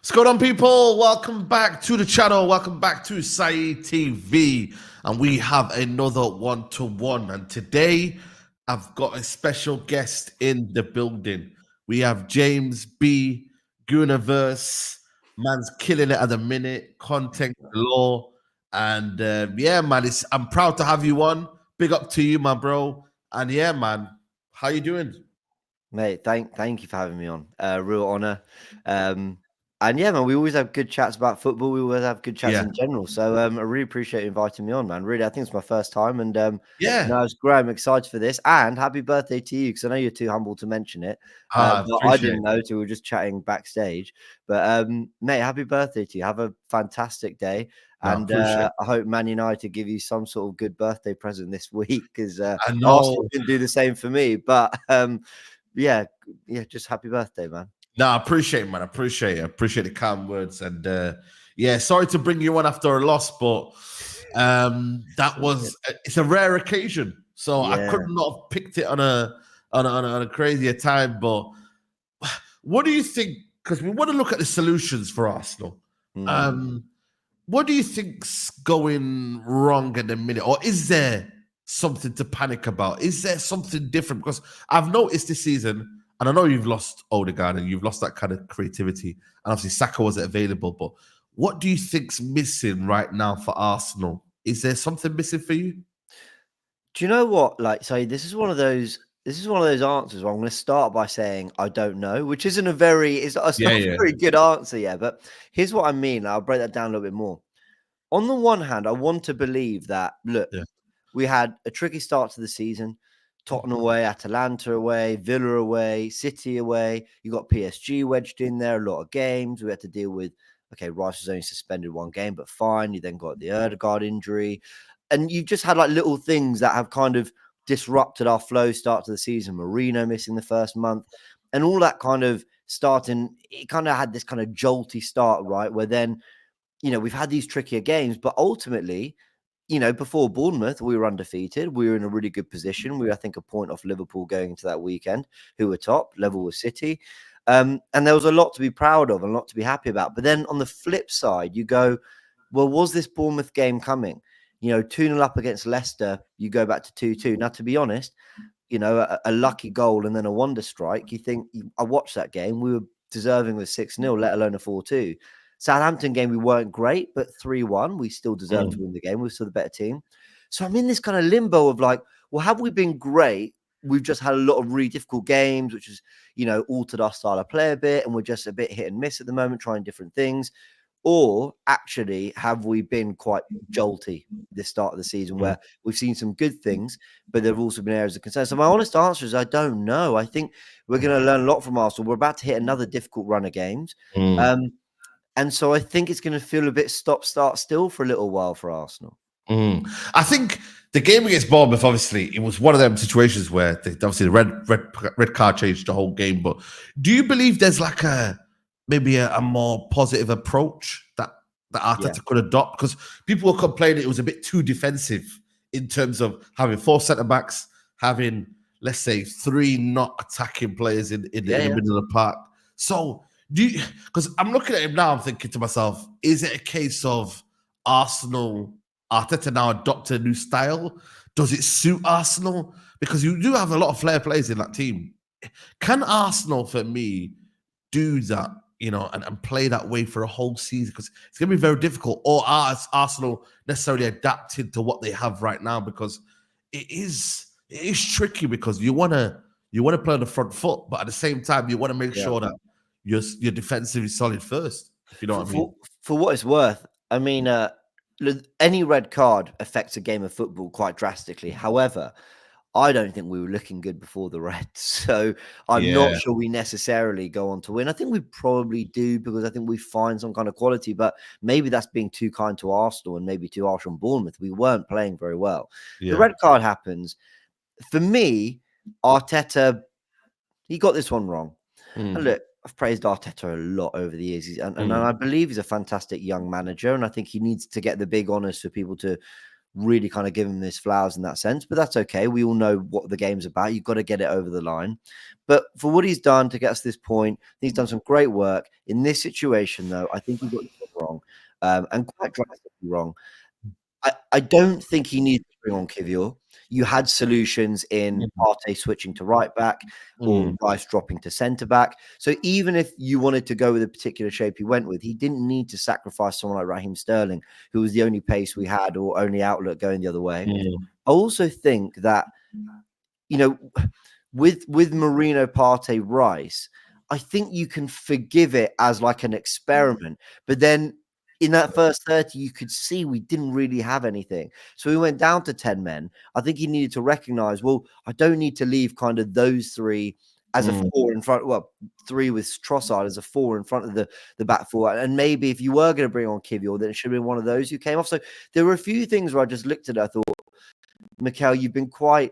What's going on, people? Welcome back to the channel. Welcome back to Saeed TV. And we have another one-to-one. And today, I've got a special guest in the building. We have James B. Gooniverse. Man's killing it at the minute. Content galore. And yeah, man, I'm proud to have you on. Big up to you, my bro. And yeah, man, how you doing? Mate, thank you for having me on. Real honor. And yeah, man, we always have good chats about football. We always have good chats Yeah. in general. So I really appreciate you inviting me on, man. Really, I think it's my first time, and Yeah. no, it's great. I'm excited for this, and happy birthday to you because I know you're too humble to mention it. I But I appreciate didn't know till we were just chatting backstage. But mate, happy birthday to you. Have a fantastic day, No, I and appreciate I hope Man United give you some sort of good birthday present this week because I Arsenal know. didn't do the same for me. But yeah, just happy birthday, man. No, I appreciate it, man. I appreciate it. I appreciate the kind words. And yeah, sorry to bring you on after a loss, but it's a rare occasion. So I Yeah. could not have picked it on a crazier time. But what do you think? Because we want to look at the solutions for Arsenal. What do you think's going wrong at the minute? Or is there something to panic about? Is there something different? Because I've noticed this season, and I know you've lost Odegaard and you've lost that kind of creativity, and obviously Saka wasn't available, but what do you think's missing right now for Arsenal? Is there something missing for you? Do you know what? Like, so this is one of those. This is one of those answers where I'm going to start by saying I don't know, which isn't a very. It's Yeah, not a yeah. very good answer, yeah. But here's what I mean. I'll break that down a little bit more. On the one hand, I want to believe that look, Yeah. we had a tricky start to the season. Tottenham away, Atalanta away, Villa away, City away. You got PSG wedged in there, a lot of games. We had to deal with, okay, Rice was only suspended one game, but fine. You then got the Odegaard injury. And you've just had like little things that have kind of disrupted our flow start to the season. Marino missing the first month and all that kind of starting. It kind of had this kind of jolty start, right? Where then, we've had these trickier games, but ultimately, before Bournemouth, we were undefeated. We were in a really good position. We were, I think, a point off Liverpool going into that weekend, who were top, level with City. And there was a lot to be proud of and a lot to be happy about. But then on the flip side, you go, well, was this Bournemouth game coming? 2-0 up against Leicester, you go back to 2-2. Now, to be honest, a lucky goal and then a wonder strike. You think, I watched that game. We were deserving of 6-0, let alone a 4-2. Southampton game, we weren't great, but 3-1, we still deserved to win the game. We were still the better team. So I'm in this kind of limbo of like, well, have we been great? We've just had a lot of really difficult games, which has, altered our style of play a bit. And we're just a bit hit and miss at the moment, trying different things. Or actually, have we been quite jolty this start of the season where we've seen some good things, but there have also been areas of concern? So my honest answer is I don't know. I think we're going to learn a lot from Arsenal. We're about to hit another difficult run of games. And so I think it's going to feel a bit stop-start still for a little while for Arsenal. I think the game against Bournemouth, obviously, it was one of them situations where obviously the red card changed the whole game. But do you believe there's like maybe a more positive approach that Arteta could adopt? Because people were complaining it was a bit too defensive in terms of having 4 centre-backs, having, let's say, 3 not attacking players in the middle of the park. So because I'm looking at him now, I'm thinking to myself, is it a case of Arteta now adopted a new style? Does it suit Arsenal? Because you do have a lot of flair players in that team. Can Arsenal, for me, do that, and play that way for a whole season? Because it's going to be very difficult. Or are Arsenal necessarily adapted to what they have right now? Because it is tricky, because you want to play on the front foot, but at the same time, you want to make sure that your defensive is solid first, if you know what I mean. For what it's worth, I mean, any red card affects a game of football quite drastically. However, I don't think we were looking good before the red. So I'm not sure we necessarily go on to win. I think we probably do, because I think we find some kind of quality, but maybe that's being too kind to Arsenal and maybe too harsh on Bournemouth. We weren't playing very well. The red card happens. For me, Arteta, he got this one wrong. And look, I've praised Arteta a lot over the years, and I believe he's a fantastic young manager, and I think he needs to get the big honours for people to really kind of give him his flowers in that sense. But that's okay. We all know what the game's about. You've got to get it over the line. But for what he's done to get us to this point, he's done some great work. In this situation, though, I think he got it wrong, and quite drastically wrong. I don't think he needs to bring on Kivior. You had solutions in Partey switching to right back or Rice dropping to centre back. So even if you wanted to go with a particular shape he went with, he didn't need to sacrifice someone like Raheem Sterling, who was the only pace we had or only outlet going the other way. I also think that, you know, with Marino, Partey, Rice, I think you can forgive it as like an experiment. But then in that first 30, you could see we didn't really have anything. So we went down to 10 men. I think he needed to recognize, well, I don't need to leave kind of those three as a four in front. Well, three with Trossard as a four in front of the back four. And maybe if you were going to bring on Kivior, then it should have been one of those who came off. So there were a few things where I just looked at it. I thought, Mikel, you've been quite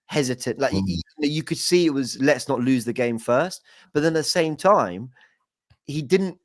hesitant. Like you could see it was, let's not lose the game first. But then at the same time, he didn't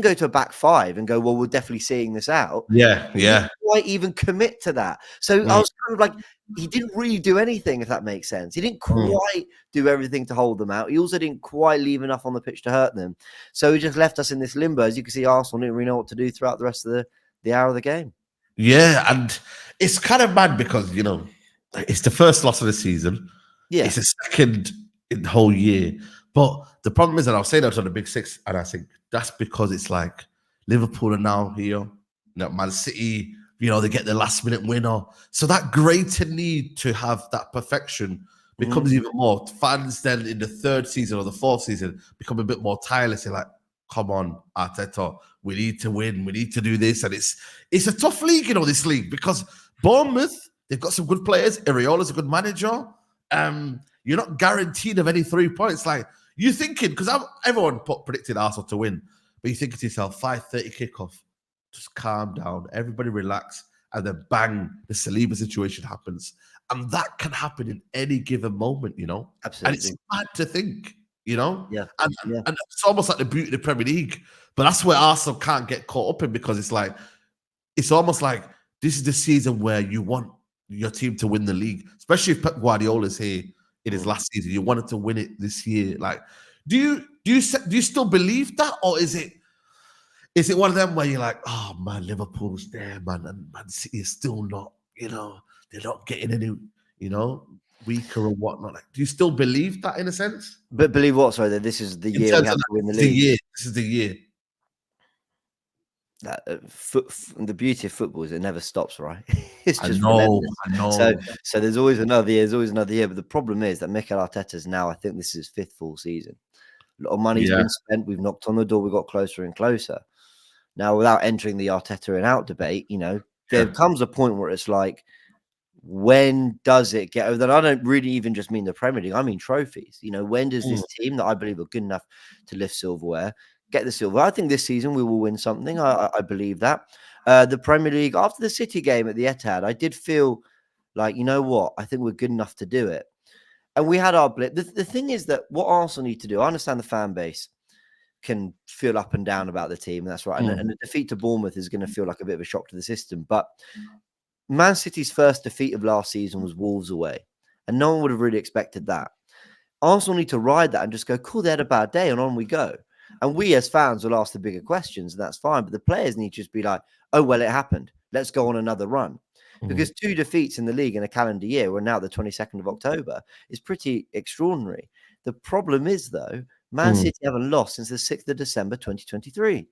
go to a back five and go, well, we're definitely seeing this out. He didn't quite even commit to that. So I was kind of like, he didn't really do anything, if that makes sense. He didn't quite do everything to hold them out. He also didn't quite leave enough on the pitch to hurt them. So he just left us in this limbo. As you can see, Arsenal didn't really know what to do throughout the rest of the hour of the game. Yeah, and it's kind of mad because, you know, it's the first loss of the season. Yeah. It's the second in the whole year. But the problem is, and I'll say that on the Big Six, and I think that's because it's like Liverpool are now here, you know, Man City, you know, they get the last minute winner. So that greater need to have that perfection becomes even more. Fans then in the third season or the fourth season become a bit more tireless. They're like, come on, Arteta, we need to win. We need to do this. And it's a tough league, you know, this league, because Bournemouth, they've got some good players. Areola's a good manager. You're not guaranteed of any 3 points. Like, you're thinking, because everyone predicted Arsenal to win, but you think to yourself, 5:30 kickoff, just calm down, everybody relax, and then bang, the Saliba situation happens. And that can happen in any given moment, you know? Absolutely. And it's mad to think, you know? Yeah. And it's almost like the beauty of the Premier League. But that's where Arsenal can't get caught up in, because it's like, it's almost like this is the season where you want your team to win the league, especially if Pep Guardiola's here in his last season. You wanted to win it this year. Like, do you still believe that, or is it one of them where you're like, oh man, Liverpool's there, man, and Man City is still not, you know, they're not getting any, you know, weaker or whatnot. Like, do you still believe that in a sense? But believe what? Sorry, that this is the year we have to win the league. This is the year. The beauty of football is it never stops, right? It's just relentless. I know. So there's always another year. There's always another year. But the problem is that Mikel Arteta's now, I think this is his fifth full season. A lot of money's been spent. We've knocked on the door. We got closer and closer. Now, without entering the Arteta in out debate, you know, there comes a point where it's like, when does it get over that? I don't really even just mean the Premier League. I mean trophies. You know, when does this team that I believe are good enough to lift silverware get the silver? I think this season we will win something. I believe that. The Premier League, after the City game at the Etihad, I did feel like, you know what? I think we're good enough to do it. And we had our blip. The thing is that what Arsenal need to do, I understand the fan base can feel up and down about the team. That's right. And the defeat to Bournemouth is going to feel like a bit of a shock to the system. But Man City's first defeat of last season was Wolves away. And no one would have really expected that. Arsenal need to ride that and just go, cool, they had a bad day, and on we go. And we as fans will ask the bigger questions, and that's fine. But the players need to just be like, oh, well, it happened. Let's go on another run. Because 2 defeats in the league in a calendar year, we're now the 22nd of October, is pretty extraordinary. The problem is, though, Man City haven't lost since the 6th of December, 2023.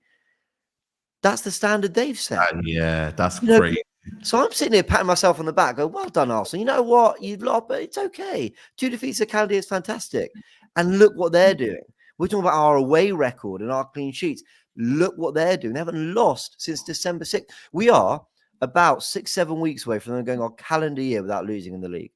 That's the standard they've set. Yeah, that's great. So I'm sitting here patting myself on the back, go, well done, Arsenal. You know what? You've lost, but it's okay. 2 defeats a calendar is fantastic. And look what they're doing. We're talking about our away record and our clean sheets. Look what they're doing. They haven't lost since December 6th. We are about 6-7 weeks away from them going on calendar year without losing in the league.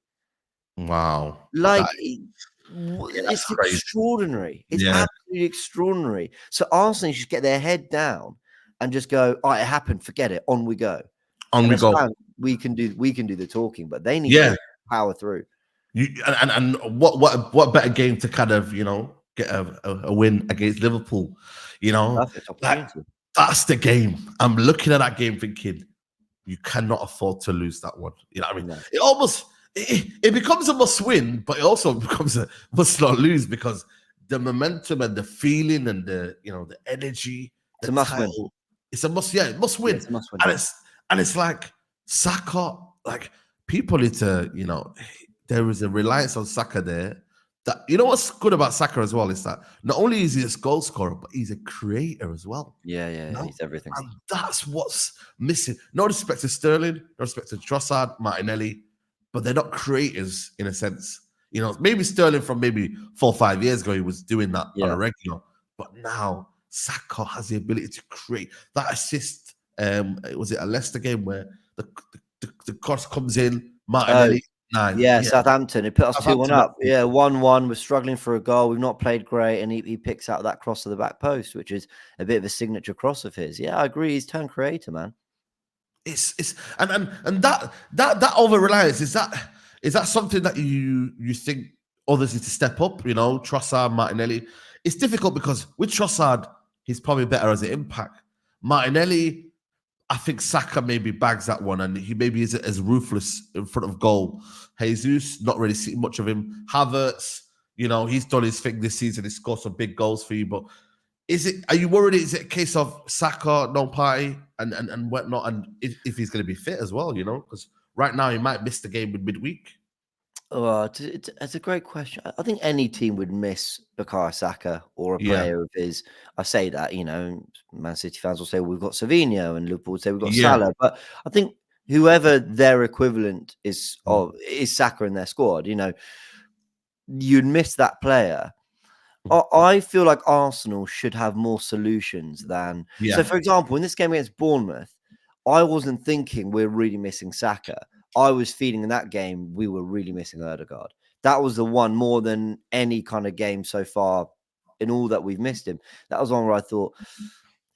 Wow. Like, it's extraordinary. It's absolutely extraordinary. So Arsenal should get their head down and just go, all right, it happened, forget it, on we go. On we go. We can do the talking, but they need to power through. And what better game to kind of, you know, get a win against Liverpool, you know? That's the game. I'm looking at that game thinking, you cannot afford to lose that one. You know what I mean? No. It almost it becomes a must win, but it also becomes a must not lose because the momentum and the feeling and the the energy, It's the a must win. title, it's a must. Yeah, it must win. Yeah, it's a must win. And it's like Saka, like people need to, there is a reliance on Saka there. That what's good about Saka as well is that not only is he a goal scorer, but he's a creator as well. Yeah, he's everything. And that's what's missing. No respect to Sterling, no respect to Trossard, Martinelli, but they're not creators in a sense. Maybe Sterling from maybe 4 or 5 years ago, he was doing that on a regular. But now Saka has the ability to create that assist. Was it a Leicester game where the cross comes in, Martinelli, 9. Yeah, Southampton. It put us 2-1 up. Yeah, 1-1. We're struggling for a goal. We've not played great, and he picks out that cross to the back post, which is a bit of a signature cross of his. Yeah, I agree. He's turned creator, man. It's and that over reliance is that something that you think others need to step up? Trossard, Martinelli. It's difficult because with Trossard, he's probably better as an impact. Martinelli, I think Saka maybe bags that one, and he maybe isn't as ruthless in front of goal. Jesus, not really seeing much of him. Havertz, he's done his thing this season. He scored some big goals for you, but are you worried? Is it a case of Saka, no party, and whatnot, and if he's going to be fit as well? Because right now he might miss the game in midweek. Oh, it's a great question. I think any team would miss Bukayo Saka or a player of his. I say that, Man City fans will say we've got Savinho, and Liverpool would say we've got Salah. But I think whoever their equivalent is Saka in their squad, you'd miss that player. I feel like Arsenal should have more solutions than. So, for example, in this game against Bournemouth, I wasn't thinking we're really missing Saka. I was feeling in that game we were really missing Ødegaard. That was the one more than any kind of game so far in all that we've missed him. That was one where I thought,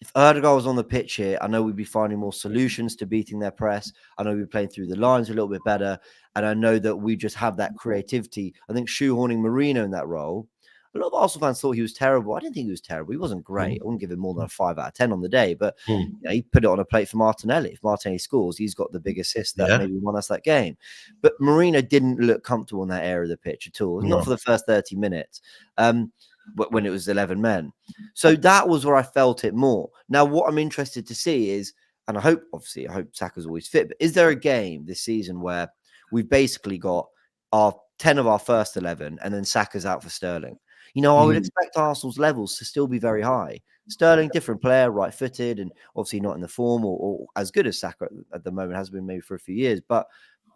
if Ødegaard was on the pitch here, I know we'd be finding more solutions to beating their press. I know we'd be playing through the lines a little bit better. And I know that we just have that creativity. I think shoehorning Marino in that role, a lot of Arsenal fans thought he was terrible. I didn't think he was terrible. He wasn't great. I wouldn't give him more than a 5 out of 10 on the day. But he put it on a plate for Martinelli. If Martinelli scores, he's got the big assist that maybe won us that game. But Marino didn't look comfortable in that area of the pitch at all. Not for the first 30 minutes when it was 11 men. So that was where I felt it more. Now, what I'm interested to see is, and I hope Saka's always fit, but is there a game this season where we've basically got our 10 of our first 11 and then Saka's out for Sterling? I would expect Arsenal's levels to still be very high. Sterling, different player, right-footed, and obviously not in the form or as good as Saka at the moment, has been maybe for a few years. But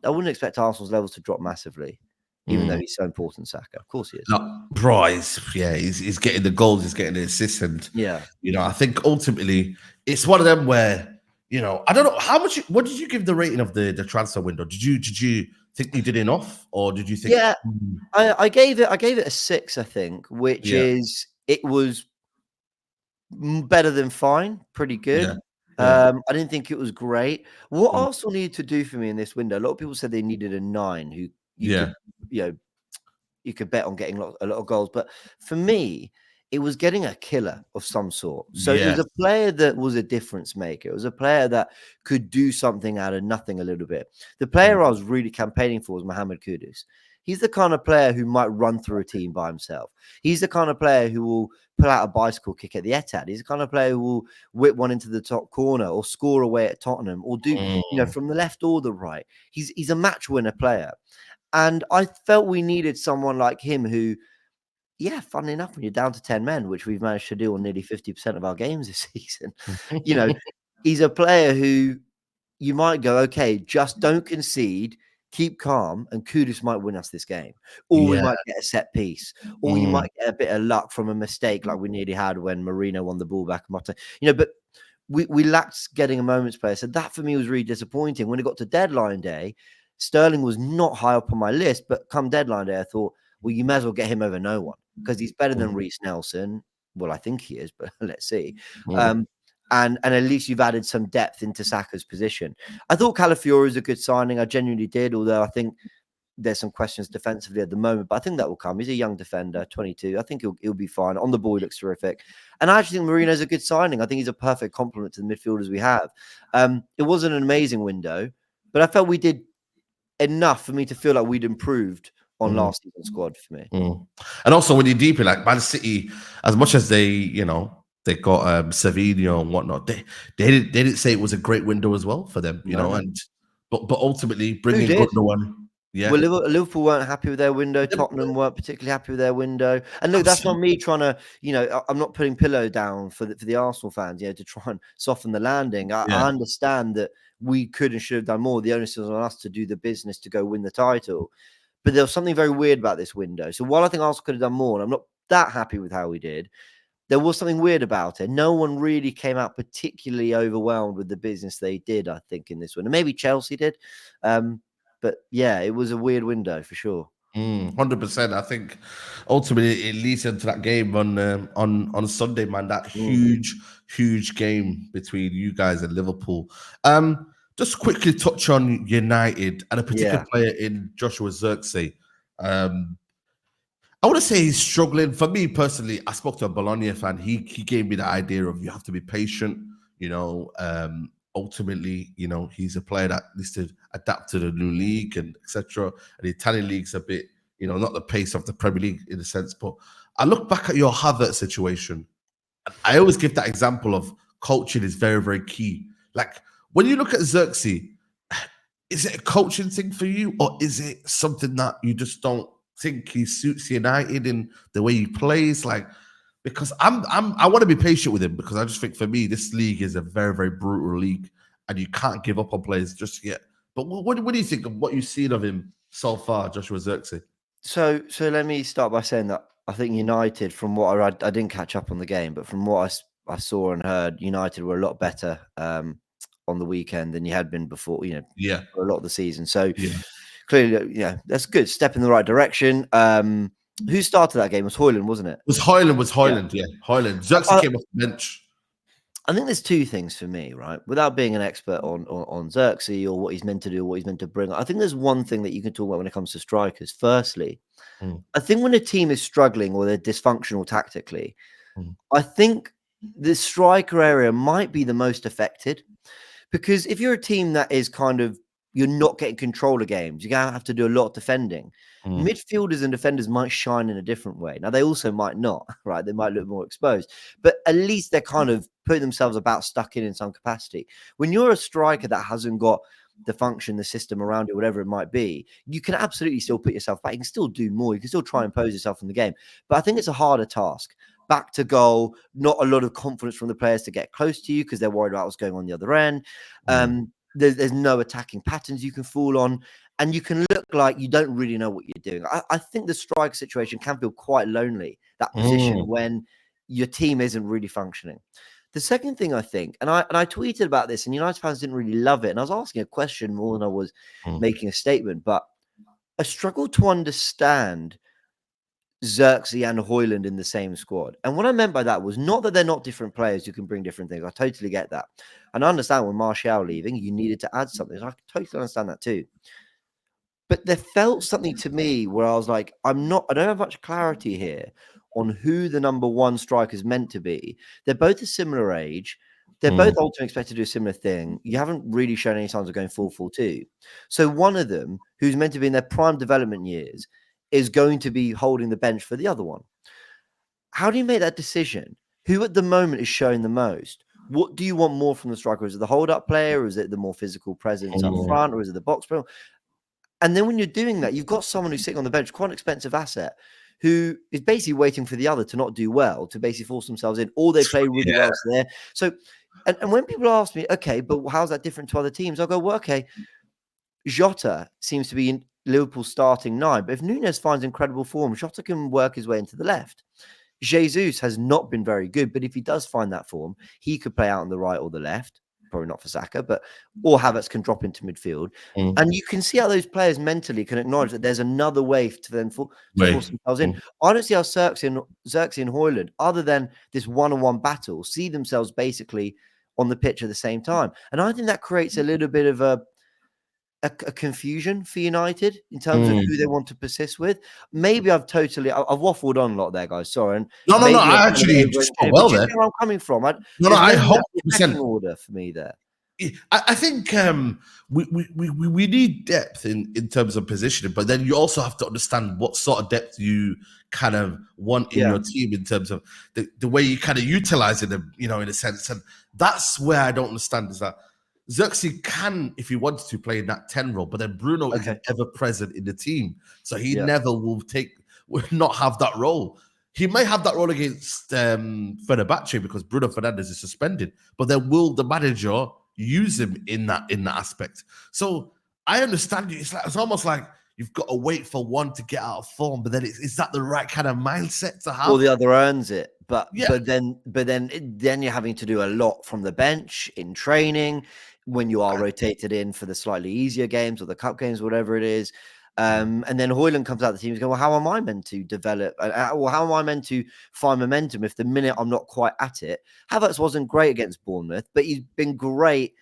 I wouldn't expect Arsenal's levels to drop massively, even though he's so important, Saka. Of course he is. No, bro, he's getting the goals, he's getting the assists, and I think ultimately it's one of them where I don't know how much. What did you give the rating of the transfer window? Did you think you did enough, or did you think? Yeah, I gave it a 6, I think, which is it was better than fine, pretty good. I didn't think it was great. What Arsenal needed to do for me in this window, a lot of people said they needed a 9 who you could bet on getting a lot of goals, but for me, it was getting a killer of some sort. So it was a player that was a difference maker. It was a player that could do something out of nothing a little bit. The player I was really campaigning for was Mohamed Kudus. He's the kind of player who might run through a team by himself. He's the kind of player who will pull out a bicycle kick at the Etihad. He's the kind of player who will whip one into the top corner or score away at Tottenham or do, from the left or the right. He's a match winner player. And I felt we needed someone like him who, funnily enough, when you're down to 10 men, which we've managed to do on nearly 50% of our games this season, he's a player who you might go, okay, just don't concede, keep calm, and Kudus might win us this game. Or we might get a set piece. Or you might get a bit of luck from a mistake like we nearly had when Marino won the ball back. But we lacked getting a moment's play. So that for me was really disappointing. When it got to deadline day, Sterling was not high up on my list, but come deadline day, I thought, well, you may as well get him over no one because he's better than Reece Nelson. Well, I think he is, but let's see. And at least you've added some depth into Saka's position. I thought Calafiori was a good signing. I genuinely did, although I think there's some questions defensively at the moment, but I think that will come. He's a young defender, 22. I think he'll be fine. On the ball, he looks terrific. And I actually think Marino's a good signing. I think he's a perfect complement to the midfielders we have. It wasn't an amazing window, but I felt we did enough for me to feel like we'd improved on last season's squad for me. And also when you're deep in like Man City, as much as they got Savinho and whatnot, they didn't say it was a great window as well for them, and but ultimately bringing Gundogan. Yeah. Well, Liverpool weren't happy with their window. Tottenham weren't particularly happy with their window. And look, that's not me trying to, I'm not putting pillow down for the Arsenal fans, to try and soften the landing. I understand that we could and should have done more. The onus is on us to do the business to go win the title. But there was something very weird about this window. So while I think Arsenal could have done more, and I'm not that happy with how we did, there was something weird about it. No one really came out particularly overwhelmed with the business they did, I think, in this window. Maybe Chelsea did. But yeah, it was a weird window for sure. 100%. I think ultimately it leads into that game on Sunday, man. That huge game between you guys and Liverpool. Just quickly touch on United and a particular player in Joshua Zirkzee. I want to say he's struggling. For me personally, I spoke to a Bologna fan. He gave me the idea of you have to be patient. Ultimately, he's a player that needs to adapt to the new league and etc. And the Italian league's a bit, not the pace of the Premier League in a sense. But I look back at your Havertz situation. I always give that example of coaching is very, very key. Like when you look at Zirkzee, is it a coaching thing for you, or is it something that you just don't think he suits United in the way he plays? Like, because I want to be patient with him, because I just think for me this league is a very, very brutal league, and you can't give up on players just yet. But what do you think of what you've seen of him so far, Joshua Zirkzee? So let me start by saying that I think United, from what I read, I didn't catch up on the game, but from what I saw and heard, United were a lot better on the weekend than you had been before. For a lot of the season. So clearly, that's a good step in the right direction. Who started that game? It was Højlund, wasn't it? It was Højlund, yeah. Højlund. Zirkzee came off the bench. I think there's two things for me, right? Without being an expert on Zirkzee or what he's meant to do, what he's meant to bring, I think there's one thing that you can talk about when it comes to strikers. Firstly, I think when a team is struggling or they're dysfunctional tactically, I think the striker area might be the most affected, because if you're a team that is you're not getting control of games, you're going to have to do a lot of defending. Midfielders and defenders might shine in a different way. Now, they also might not, right? They might look more exposed, but at least they're putting themselves about stuck in some capacity. When you're a striker that hasn't got the function, the system around it, whatever it might be, you can absolutely still put yourself back. You can still do more. You can still try and impose yourself in the game. But I think it's a harder task. Back to goal, not a lot of confidence from the players to get close to you because they're worried about what's going on the other end. There's no attacking patterns you can fall on, and you can look like you don't really know what you're doing. I think the striker situation can feel quite lonely, that position when your team isn't really functioning. The second thing I think, and I tweeted about this, and United fans didn't really love it, and I was asking a question more than I was making a statement, but I struggled to understand Zirkzee and Højlund in the same squad. And what I meant by that was not that they're not different players who can bring different things. I totally get that. And I understand when Martial leaving, you needed to add something. So I totally understand that too. But there felt something to me where I was like, I don't have much clarity here on who the number one striker is meant to be. They're both a similar age. They're both ultimately expected to do a similar thing. You haven't really shown any signs of going 4-4-2. So one of them, who's meant to be in their prime development years, is going to be holding the bench for the other one. How do you make that decision? Who at the moment is showing the most? What do you want more from the striker? Is it the hold-up player, or is it the more physical presence up front, or is it the box player? And then when you're doing that, you've got someone who's sitting on the bench, quite an expensive asset, who is basically waiting for the other to not do well, to basically force themselves in, or they play really well there. So, and when people ask me, okay, but how's that different to other teams? I'll go, well, okay, Jota seems to be in Liverpool's starting 9, but if Núñez finds incredible form, Jota can work his way into the left. Jesus has not been very good, but if he does find that form, he could play out on the right or the left. Probably not for Saka, or Havertz can drop into midfield. And you can see how those players mentally can acknowledge that there's another way to them to force themselves in. I don't see how Zirkzee and Højlund, other than this one-on-one battle, see themselves basically on the pitch at the same time. And I think that creates a little bit of a a confusion for United in terms of who they want to persist with. Maybe I've waffled on a lot there, guys. Sorry. And No, maybe I I've kind of actually just spoke well do you there. see where I'm coming from? No, There's I no hope pecking order for me there. I think we need depth in terms of positioning, but then you also have to understand what sort of depth you kind of want in your team in terms of the way you kind of utilizing them, in a sense. And that's where I don't understand is that Zirkzee can, if he wanted to, play in that 10 role, but then Bruno isn't ever present in the team. So he never will not have that role. He may have that role against Fenerbahce because Bruno Fernandes is suspended, but then will the manager use him in that aspect? So I understand you. It's almost like you've got to wait for one to get out of form, but then is that the right kind of mindset to have? Or the other earns it, but then you're having to do a lot from the bench in training when you are rotated in for the slightly easier games or the cup games, whatever it is. And then Højlund comes out of the team and goes, well, how am I meant to develop? Or how am I meant to find momentum if the minute I'm not quite at it? Havertz wasn't great against Bournemouth, but he's been great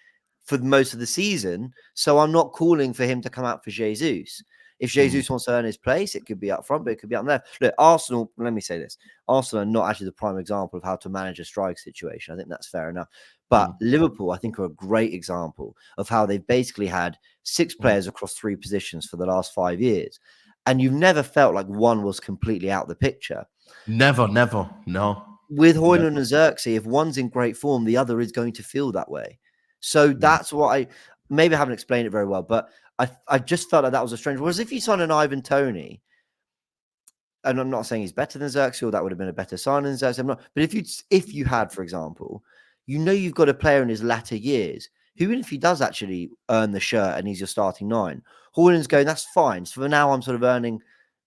for most of the season. So I'm not calling for him to come out for Jesus. If Jesus wants to earn his place, it could be up front, but it could be up there. Look, Arsenal, let me say this. Arsenal are not actually the prime example of how to manage a strike situation. I think that's fair enough. But Liverpool, I think, are a great example of how they've basically had 6 players across 3 positions for the last 5 years. And you've never felt like one was completely out of the picture. Never, no. With Højlund and Zirkzee, if one's in great form, the other is going to feel that way. So that's what maybe I haven't explained it very well, but I just felt like that was a strange. Whereas if you sign an Ivan Toney, and I'm not saying he's better than Zirkzee, or that would have been a better sign than Zirkzee, but if you had, for example, you've got a player in his latter years who, even if he does actually earn the shirt and he's your starting 9, Højlund's going, that's fine. So for now, I'm sort of earning,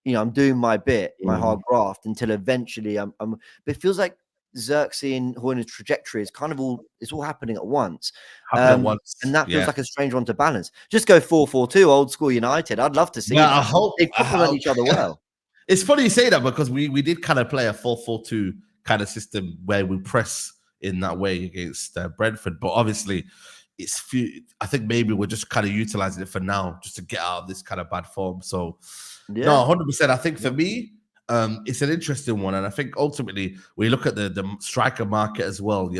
I'm doing my bit, my hard graft until eventually but it feels like Zirkzee and Højlund's trajectory is kind of all happening at once. And that feels like a strange one to balance. Just go 4-4-2, old school United. I'd love to see that. I hope they complement each other well. It's funny you say that because we did kind of play a 4-4-2 kind of system where we press in that way against Brentford, but obviously I think maybe we're just kind of utilizing it for now just to get out of this kind of bad form. So no, 100%. I think for me, it's an interesting one, and I think ultimately we look at the striker market as well.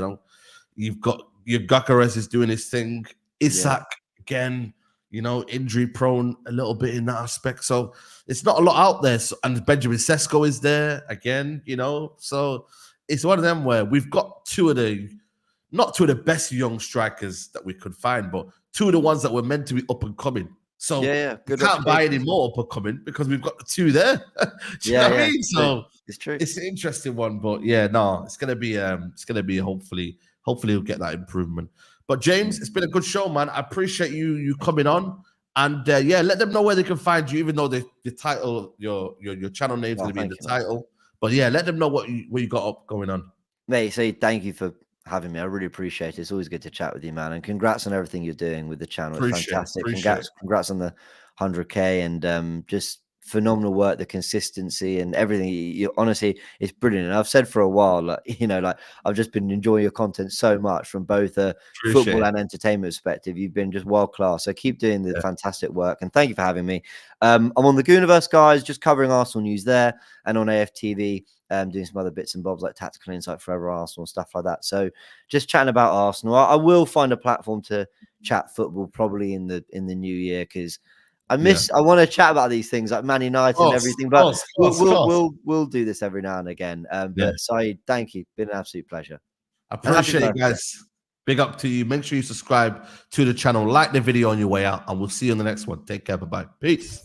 You've got your Gyökeres is doing his thing. Isak again, injury prone a little bit in that aspect. So it's not a lot out there. And Benjamin Sesko is there again. So it's one of them where we've got not two of the best young strikers that we could find, but 2 of the ones that were meant to be up and coming. So we can't buy any more up and coming because we've got the 2 there. Do you know what I mean? So it's true. It's an interesting one, but it's gonna be hopefully we'll get that improvement. But James, it's been a good show, man. I appreciate you coming on. And let them know where they can find you, even though the title, your channel name's gonna be in the title. But let them know what you got up going on. Mate, thank you for having me. I really appreciate it. It's always good to chat with you, man. And congrats on everything you're doing with the channel. It's fantastic. Congrats on the 100K and just phenomenal work, the consistency and everything. Honestly, it's brilliant. And I've said for a while, I've just been enjoying your content so much from both a football and entertainment perspective. You've been just world class. So keep doing the fantastic work. And thank you for having me. I'm on the Gooniverse, guys, just covering Arsenal news there, and on AFTV. Doing some other bits and bobs like Tactical Insight Forever Arsenal, stuff like that. So just chatting about Arsenal. I will find a platform to chat football probably in the new year, because I want to chat about these things like Man United and everything. But we'll do this every now and again. But Saeed, thank you. Been an absolute pleasure. I appreciate it, guys. Big up to you. Make sure you subscribe to the channel, like the video on your way out, and we'll see you on the next one. Take care. Bye-bye. Peace.